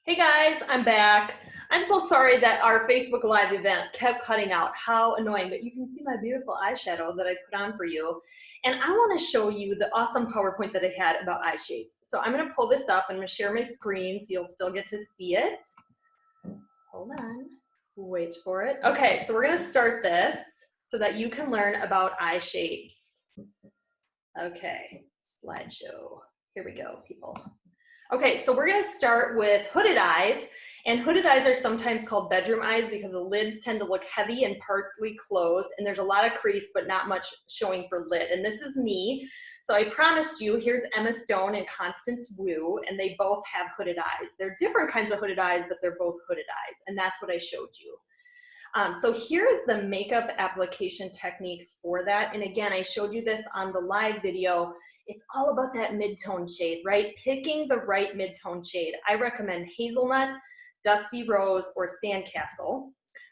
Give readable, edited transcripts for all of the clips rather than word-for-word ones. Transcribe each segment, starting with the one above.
Hey guys, I'm back. I'm so sorry that our Facebook Live event kept cutting out. How annoying, but you can see my beautiful eyeshadow that I put on for you. And I want to show you the awesome PowerPoint that I had about eye shapes. So I'm going to pull this up and I'm going to share my screen so you'll still get to see it. Hold on, wait for it. Okay, so we're going to start this so that you can learn about eye shapes. Okay, slideshow. Here we go, people. Okay, so we're going to start with hooded eyes, and hooded eyes are sometimes called bedroom eyes because the lids tend to look heavy and partly closed, and there's a lot of crease but not much showing for lid. And this is me, so I promised you, here's Emma Stone and Constance Wu, and they both have hooded eyes. They're different kinds of hooded eyes, but they're both hooded eyes, and that's what I showed you. So here is the makeup application techniques for that, and again, I showed you this on the live video. It's all about that mid-tone shade, right? Picking the right mid-tone shade. I recommend hazelnut, dusty rose, or sandcastle.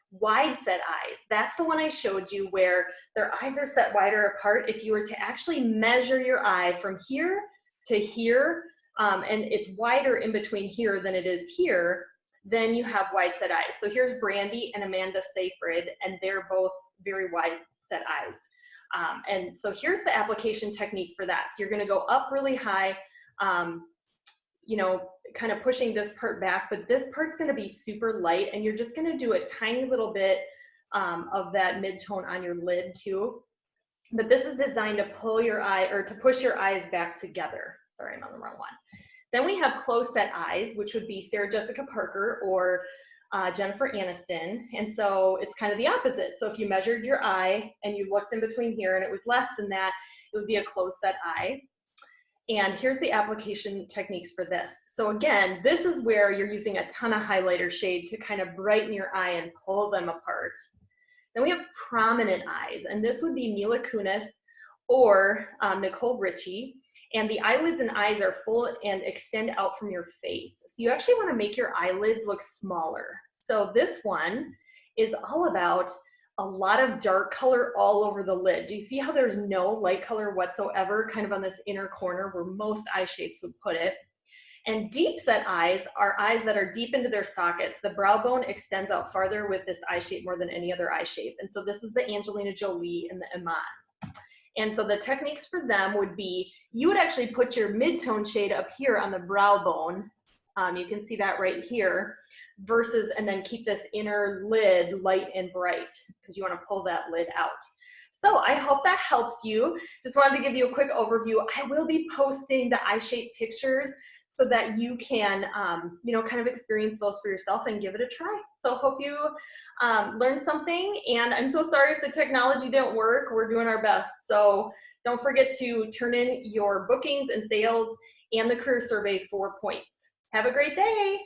Wide set eyes, that's the one I showed you where their eyes are set wider apart. If you were to actually measure your eye from here to here, and it's wider in between here than it is here, then you have wide set eyes. So here's Brandy and Amanda Seyfried, and they're both very wide set eyes. And so here's the application technique for that. So you're going to go up really high, you know, kind of pushing this part back, but this part's going to be super light, and you're just going to do a tiny little bit of that mid-tone on your lid too. But this is designed to pull your eye, or to push your eyes back together. Sorry, I'm on the wrong one. Then we have close set eyes, which would be Sarah Jessica Parker or Jennifer Aniston, and so it's kind of the opposite. So if you measured your eye and you looked in between here and it was less than that, it would be a closed set eye. And here's the application techniques for this. So again, this is where you're using a ton of highlighter shade to kind of brighten your eye and pull them apart. Then we have prominent eyes, and this would be Mila Kunis or Nicole Richie. And the eyelids and eyes are full and extend out from your face. So you actually want to make your eyelids look smaller. So this one is all about a lot of dark color all over the lid. Do you see how there's no light color whatsoever kind of on this inner corner where most eye shapes would put it? And deep set eyes are eyes that are deep into their sockets. The brow bone extends out farther with this eye shape more than any other eye shape. And so this is the Angelina Jolie and the Iman. And so the techniques for them would be, you would actually put your mid-tone shade up here on the brow bone. You can see that right here, versus, and then keep this inner lid light and bright because you want to pull that lid out. So I hope that helps you. Just wanted to give you a quick overview. I will be posting the eye shape pictures so that you can, you know, kind of experience those for yourself and give it a try. So hope you learned something, and I'm so sorry if the technology didn't work. We're doing our best. So don't forget to turn in your bookings and sales and the career survey for points. Have a great day.